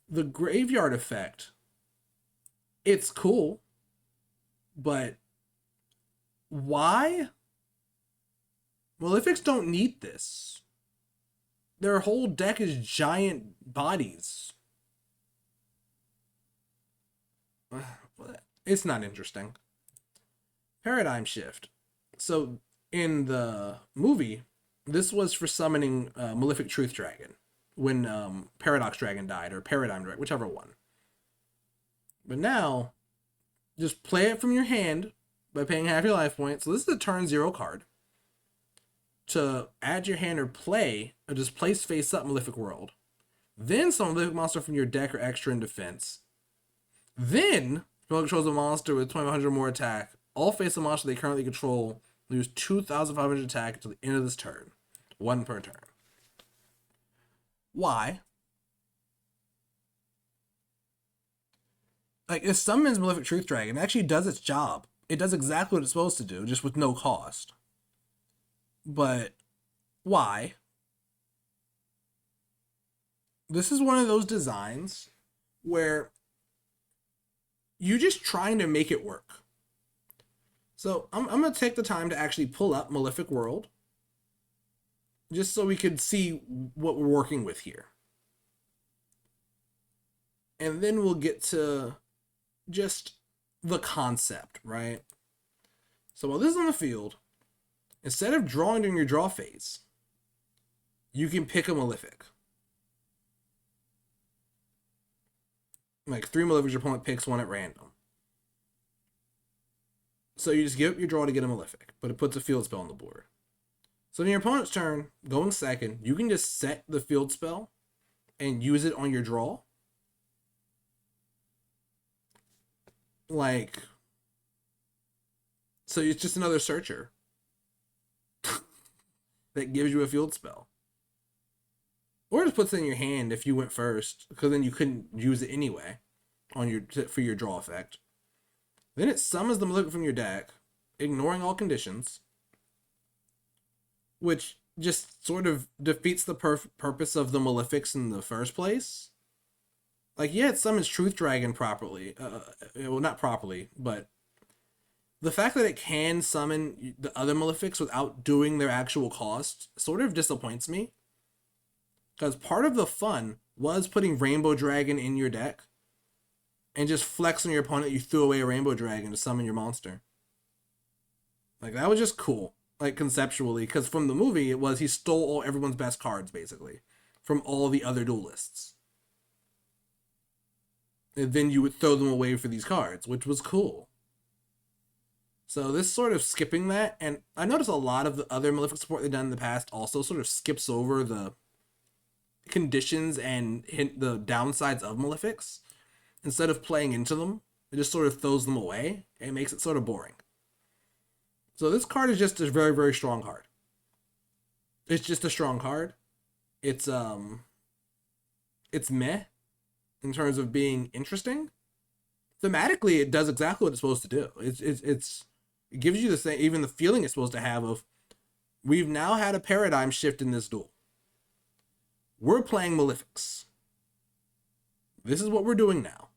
The graveyard effect, it's cool, but why? Malefics don't need this. Their whole deck is giant bodies. It's not interesting. Paradigm shift. So in the movie, this was for summoning Malefic Truth Dragon when Paradox Dragon died, or Paradigm Dragon, whichever one. But now, just play it from your hand by paying half your life points. So this is a turn 0 card. To add to your hand or play, or just place face up Malefic World. Then summon a Malefic monster from your deck or extra in defense. Then, if you controls a monster with 2500 more attack, all face up monster they currently control lose 2500 attack until the end of this turn. 1 per turn. Why? Like, it summons Malefic Truth Dragon. It actually does its job. It does exactly what it's supposed to do, just with no cost. But why? This is one of those designs where you're just trying to make it work. So I'm going to take the time to actually pull up Malefic World, just so we could see what we're working with here. And then we'll get to just the concept, right? So while this is on the field, instead of drawing during your draw phase, you can pick a Malefic. Like 3 Malefics your opponent picks one at random. So you just give up your draw to get a Malefic, but it puts a field spell on the board. So in your opponent's turn, going second, you can just set the field spell and use it on your draw. Like, so it's just another searcher that gives you a field spell. Or just puts it in your hand if you went first, because then you couldn't use it anyway on your for your draw effect. Then it summons the Malefic from your deck, ignoring all conditions, which just sort of defeats the purpose of the Malefics in the first place. Like, yeah, it summons Truth Dragon properly. Well, not properly, but the fact that it can summon the other Malefics without doing their actual cost sort of disappoints me. Because part of the fun was putting Rainbow Dragon in your deck and just flexing your opponent you threw away a Rainbow Dragon to summon your monster. Like, that was just cool, like, conceptually, because from the movie, it was he stole everyone's best cards, basically, from all the other duelists. And then you would throw them away for these cards, which was cool. So this sort of skipping that, and I noticed a lot of the other Malefic support they've done in the past also sort of skips over the conditions and the downsides of Malefics. Instead of playing into them, it just sort of throws them away and makes it sort of boring. So this card is just a very, very strong card. It's just a strong card. It's meh in terms of being interesting. Thematically, it does exactly what it's supposed to do. It gives you the same, even the feeling it's supposed to have of, we've now had a paradigm shift in this duel. We're playing Malefics. This is what we're doing now.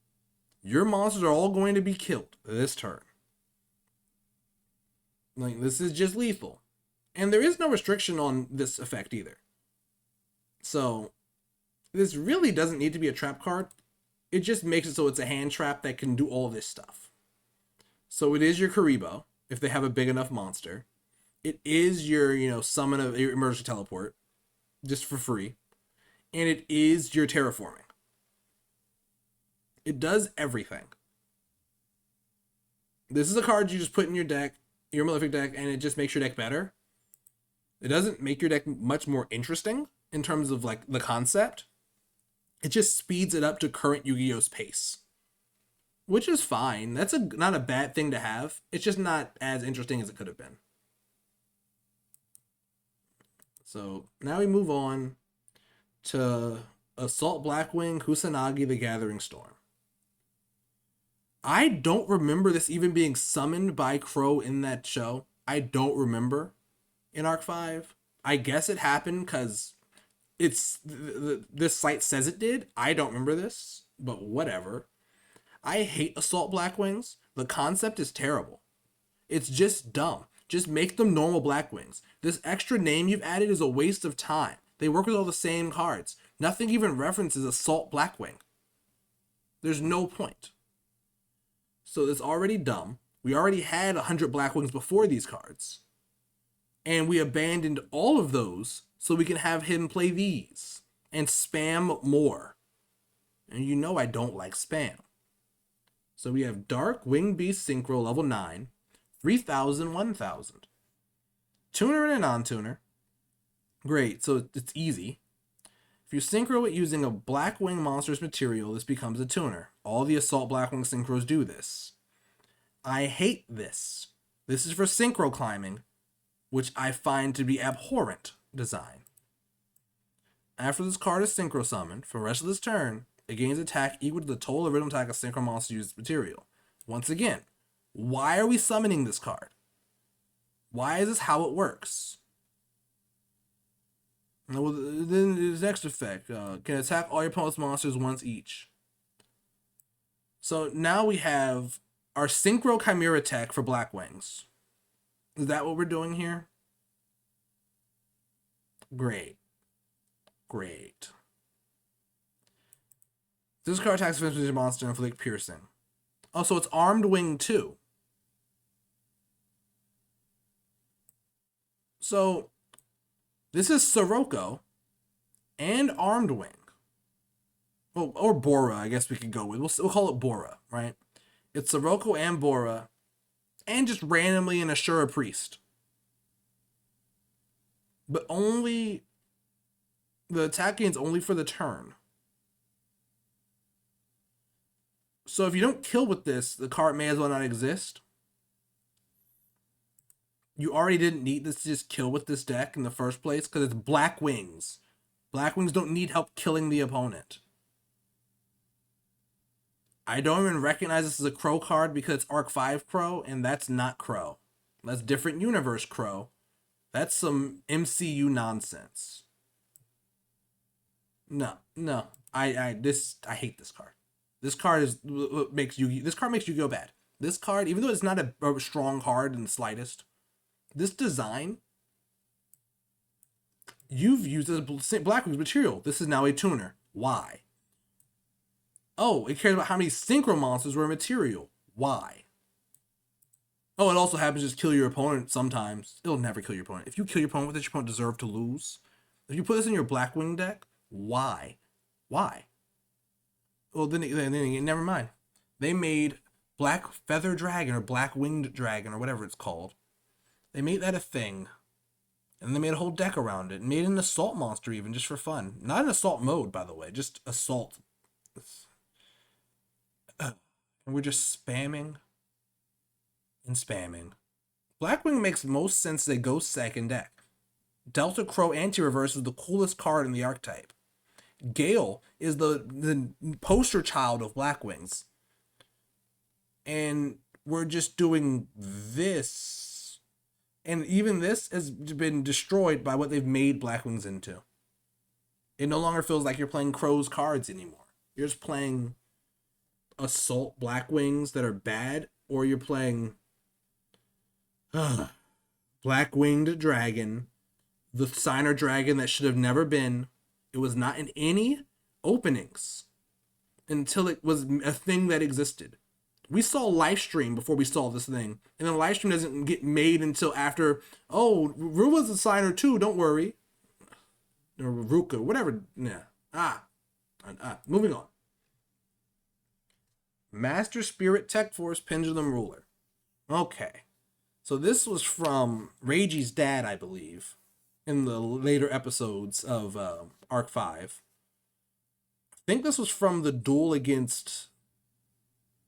Your monsters are all going to be killed this turn. Like, this is just lethal. And there is no restriction on this effect either. So, this really doesn't need to be a trap card. It just makes it so it's a hand trap that can do all this stuff. So it is your Karibo, if they have a big enough monster. It is your, summon of your emergency teleport, just for free. And it is your terraforming. It does everything. This is a card you just put in your deck, your Malefic deck, and it just makes your deck better. It doesn't make your deck much more interesting in terms of like the concept. It just speeds it up to current Yu-Gi-Oh's pace, which is fine. That's not a bad thing to have. It's just not as interesting as it could have been. So now we move on to Assault Blackwing Kusanagi the Gathering Storm. I don't remember this even being summoned by Crow in that show. I don't remember in Arc 5. I guess it happened because this site says it did. I don't remember this, but whatever. I hate Assault Blackwings. The concept is terrible. It's just dumb. Just make them normal Blackwings. This extra name you've added is a waste of time. They work with all the same cards. Nothing even references Assault Blackwing. There's no point. So it's already dumb. We already had 100 Blackwings before these cards. And we abandoned all of those so we can have him play these and spam more. And you know I don't like spam. So we have Dark Winged Beast Synchro level 9, 3000, 1000. Tuner and a non-tuner. Great, so it's easy. If you synchro it using a Blackwing monster's material, this becomes a tuner. All the Assault Blackwing synchros do this. I hate this. This is for synchro climbing, which I find to be abhorrent design. After this card is synchro summoned, for the rest of this turn, it gains attack equal to the total original attack of synchro monster used material. Once again, why are we summoning this card? Why is this how it works? Well, then the next effect can attack all your opponent's monsters once each. So now we have our Synchro Chimera tech for Blackwings. Is that what we're doing here? Great. This card attacks with your monster and inflict piercing. Oh, so it's Armed Wing too. So this is Sirocco and Armed Wing. Well, or Bora, I guess we could go with. We'll call it Bora, right? It's Sirocco and Bora, and just randomly an Ashura Priest. But only the attack gain's only for the turn. So if you don't kill with this, the card may as well not exist. You already didn't need this to just kill with this deck in the first place because it's Blackwings. Blackwings don't need help killing the opponent. I don't even recognize this as a Crow card because it's Arc 5 Crow, and that's not Crow. That's different universe Crow. That's some MCU nonsense. No. I hate this card. This card makes Yu-Gi-Oh bad. This card, even though it's not a strong card in the slightest, this design, you've used as Blackwing's material. This is now a tuner. Why? Oh, it cares about how many synchro monsters were material. Why? Oh, it also happens to just kill your opponent sometimes. It'll never kill your opponent. If you kill your opponent with this, your opponent deserves to lose. If you put this in your Blackwing deck, why? Well, then never mind. They made Black Feather Dragon or Black Winged Dragon or whatever it's called. They made that a thing. And they made a whole deck around it. And made an assault monster even, just for fun. Not in assault mode, by the way. Just assault. And we're just spamming and spamming. Blackwing makes most sense they go second deck. Delta Crow Anti-Reverse is the coolest card in the archetype. Gale is the poster child of Blackwings. And we're just doing this. And even this has been destroyed by what they've made Blackwings into. It no longer feels like you're playing Crow's cards anymore. You're just playing Assault Blackwings that are bad, or you're playing Black-Winged Dragon, the Signer Dragon that should have never been. It was not in any openings until it was a thing that existed. We saw Livestream before we saw this thing, and then Livestream doesn't get made until after. Oh, Rua's a signer too. Don't worry. Or Ruka, whatever. Yeah. Moving on. Master Spirit Tech Force Pendulum Ruler. Okay. So this was from Reiji's dad, I believe, in the later episodes of Arc 5. I think this was from the duel against...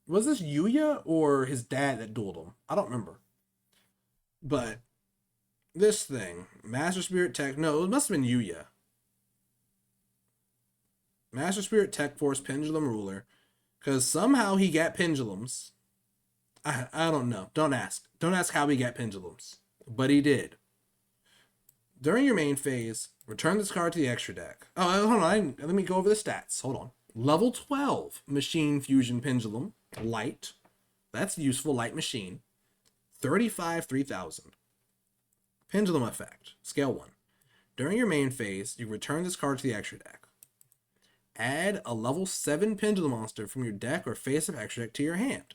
Was this Yuya or his dad that dueled him? I don't remember. But this thing, Master Spirit Tech... No, it must have been Yuya. Master Spirit Tech Force Pendulum Ruler. Because somehow he got pendulums. I don't know. Don't ask. Don't ask how he got pendulums. But he did. During your main phase, return this card to the extra deck. Oh, hold on. Let me go over the stats. Hold on. Level 12 Machine Fusion Pendulum. Light. That's useful. Light machine. 35, 3000. Pendulum effect. Scale 1. During your main phase, you return this card to the extra deck. Add a level 7 Pendulum monster from your deck or face-up extra deck to your hand.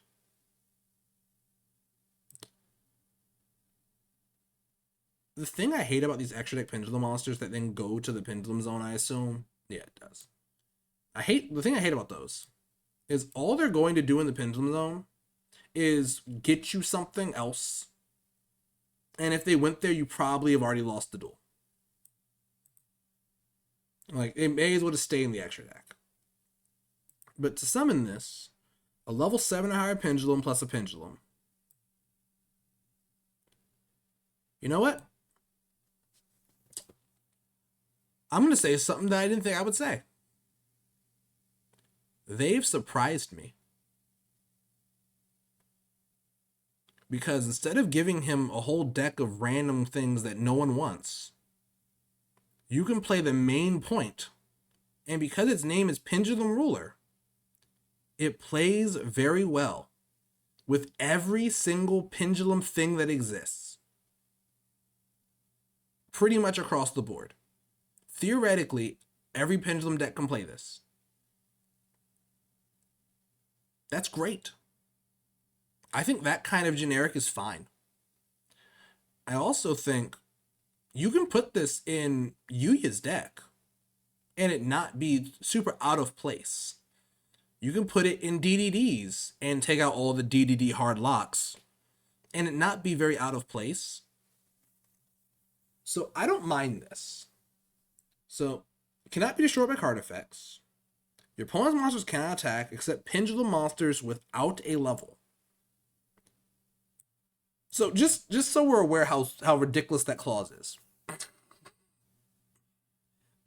The thing I hate about these extra deck Pendulum monsters that then go to the Pendulum Zone, I assume. Yeah, it does. The thing I hate about those is all they're going to do in the Pendulum Zone is get you something else. And if they went there, you probably have already lost the duel. Like, it may as well just stay in the extra deck. But to summon this, a level 7 or higher Pendulum plus a Pendulum. You know what? I'm going to say something that I didn't think I would say. They've surprised me. Because instead of giving him a whole deck of random things that no one wants, you can play the main point. And because its name is Pendulum Ruler, it plays very well with every single pendulum thing that exists. Pretty much across the board. Theoretically, every pendulum deck can play this. That's great. I think that kind of generic is fine. I also think you can put this in Yuya's deck and it not be super out of place. You can put it in DDDs and take out all the DDD hard locks and it not be very out of place. So I don't mind this. So it cannot be destroyed by card effects. Your opponent's monsters cannot attack except pendulum monsters without a level. So just so we're aware how ridiculous that clause is.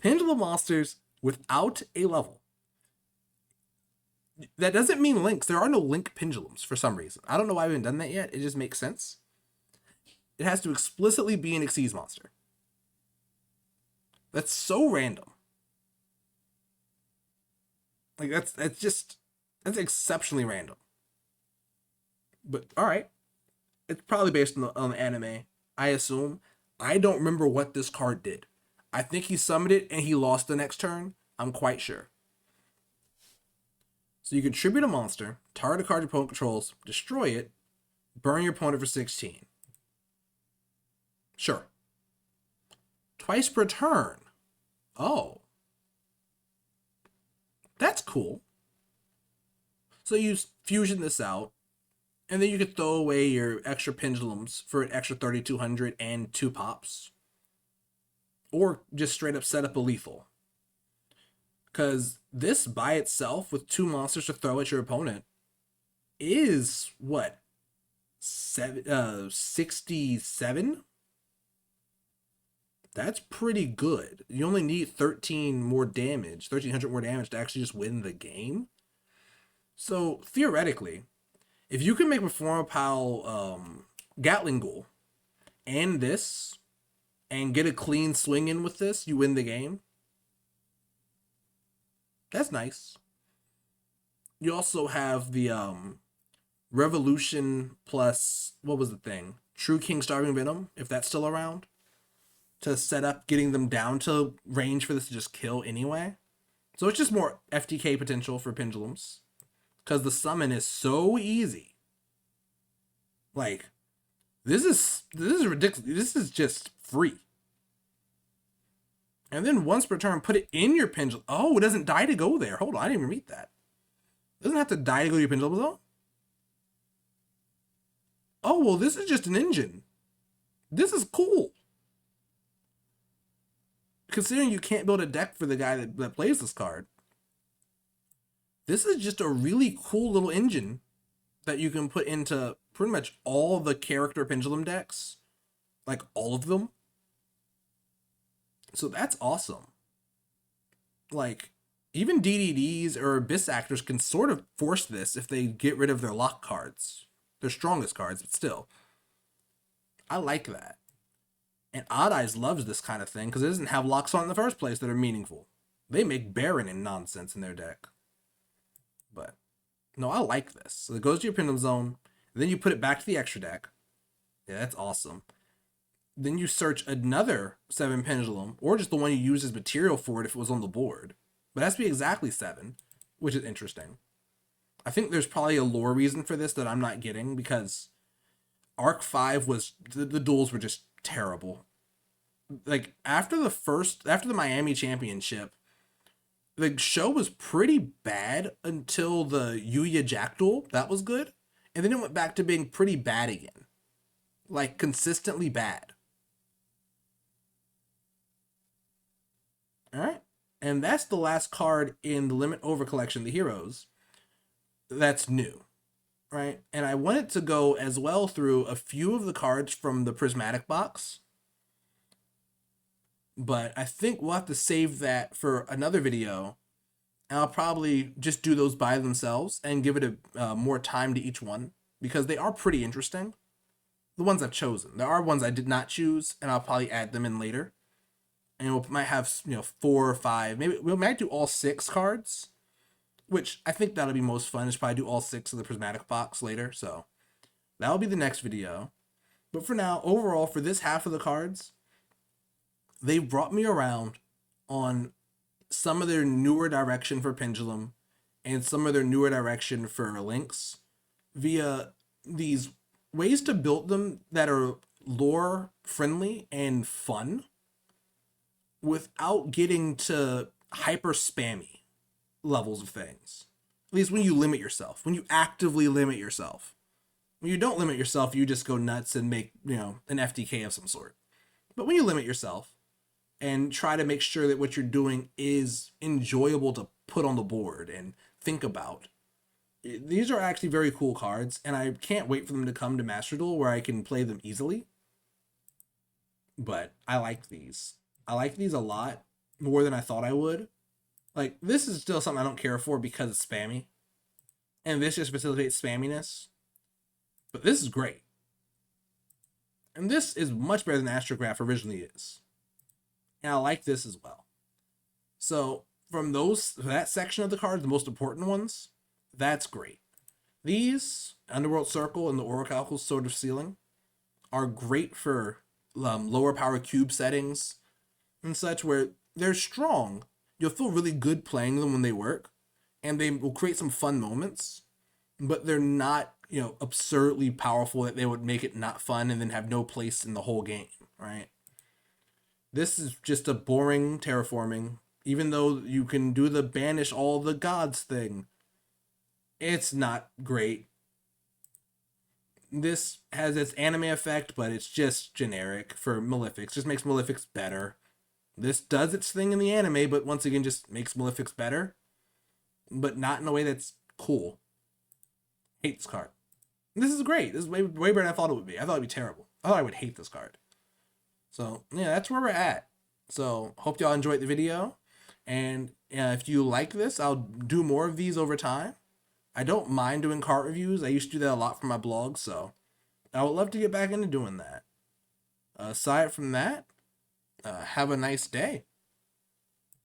Pendulum monsters without a level. That doesn't mean links. There are no link pendulums for some reason. I don't know why we haven't done that yet. It just makes sense. It has to explicitly be an Xyz monster. That's so random. Like that's exceptionally random. But all right, it's probably based on the anime. I assume. I don't remember what this card did. I think he summoned it and he lost the next turn. I'm quite sure. So you contribute a monster, target a card your opponent controls, destroy it, burn your opponent for 16. Sure. Twice per turn. Oh. That's cool. So you fusion this out, and then you could throw away your extra pendulums for an extra 3,200 and 2 pops. Or just straight up set up a lethal. Because this by itself, with 2 monsters to throw at your opponent, is what? 67? That's pretty good. You only need 1300 more damage to actually just win the game. So theoretically, if you can make Performapal Gatling Ghoul and this, and get a clean swing in with this, you win the game. That's nice. You also have the Revolution plus, what was the thing? True King Starving Venom, if that's still around, to set up getting them down to range for this to just kill anyway. So it's just more FTK potential for pendulums. because the summon is so easy. Like, this is ridiculous. This is just free. And then once per turn, put it in your pendulum. Oh, it doesn't die to go there. Hold on, I didn't even read that. It doesn't have to die to go to your pendulum zone. Oh, well, this is just an engine. This is cool. Considering you can't build a deck for the guy that plays this card, this is just a really cool little engine that you can put into pretty much all the character pendulum decks. Like, all of them. So that's awesome. Like, even DDDs or Abyss Actors can sort of force this if they get rid of their lock cards. Their strongest cards, but still. I like that. And Odd Eyes loves this kind of thing because it doesn't have locks on in the first place that are meaningful. They make Baron and nonsense in their deck. But, no, I like this. So it goes to your Pendulum Zone, then you put it back to the extra deck. Yeah, that's awesome. Then you search another 7 Pendulum, or just the one you use as material for it if it was on the board. But it has to be exactly 7, which is interesting. I think there's probably a lore reason for this that I'm not getting, because Arc 5 was, the duels were just terrible. Like, after the Miami Championship, the show was pretty bad until the Yuya Jack duel. That was good. And then it went back to being pretty bad again. Like, consistently bad. Alright. And that's the last card in the Limit Over collection, the Heroes. That's new. Right? And I wanted to go as well through a few of the cards from the Prismatic box. But I think we'll have to save that for another video. And I'll probably just do those by themselves and give it a more time to each one, because they are pretty interesting. The ones I've chosen. There are ones I did not choose, and I'll probably add them in later. And we might have, 4 or 5. Maybe we might do all 6 cards, which I think that'll be most fun, is probably do all 6 of the Prismatic box later. So that'll be the next video. But for now, overall, for this half of the cards, they brought me around on some of their newer direction for Pendulum and some of their newer direction for Lynx via these ways to build them that are lore friendly and fun without getting to hyper spammy levels of things. At least when you limit yourself, when you actively limit yourself. When you don't limit yourself, you just go nuts and make, an FTK of some sort. But when you limit yourself and try to make sure that what you're doing is enjoyable to put on the board and think about, these are actually very cool cards, and I can't wait for them to come to Master Duel where I can play them easily. But I like these. I like these a lot more than I thought I would. Like, this is still something I don't care for because it's spammy. And this just facilitates spamminess. But this is great. And this is much better than Astrograph originally is. And I like this as well. So, from that section of the cards, the most important ones, that's great. These, Underworld Circle and the Orichalcul Sword of Sealing, are great for lower power cube settings and such, where they're strong. You'll feel really good playing them when they work, and they will create some fun moments, but they're not, absurdly powerful that they would make it not fun and then have no place in the whole game, right? This is just a boring terraforming, even though you can do the banish all the gods thing. It's not great. This has its anime effect, but it's just generic for Malefics. Just makes Malefics better. This does its thing in the anime, but once again just makes Malefics better. But not in a way that's cool. Hate this card. This is great. This is way better than I thought it would be. I thought it'd be terrible. I thought I would hate this card. So, yeah, that's where we're at. So, hope y'all enjoyed the video. And if you like this, I'll do more of these over time. I don't mind doing card reviews. I used to do that a lot for my blog, so I would love to get back into doing that. Aside from that, have a nice day.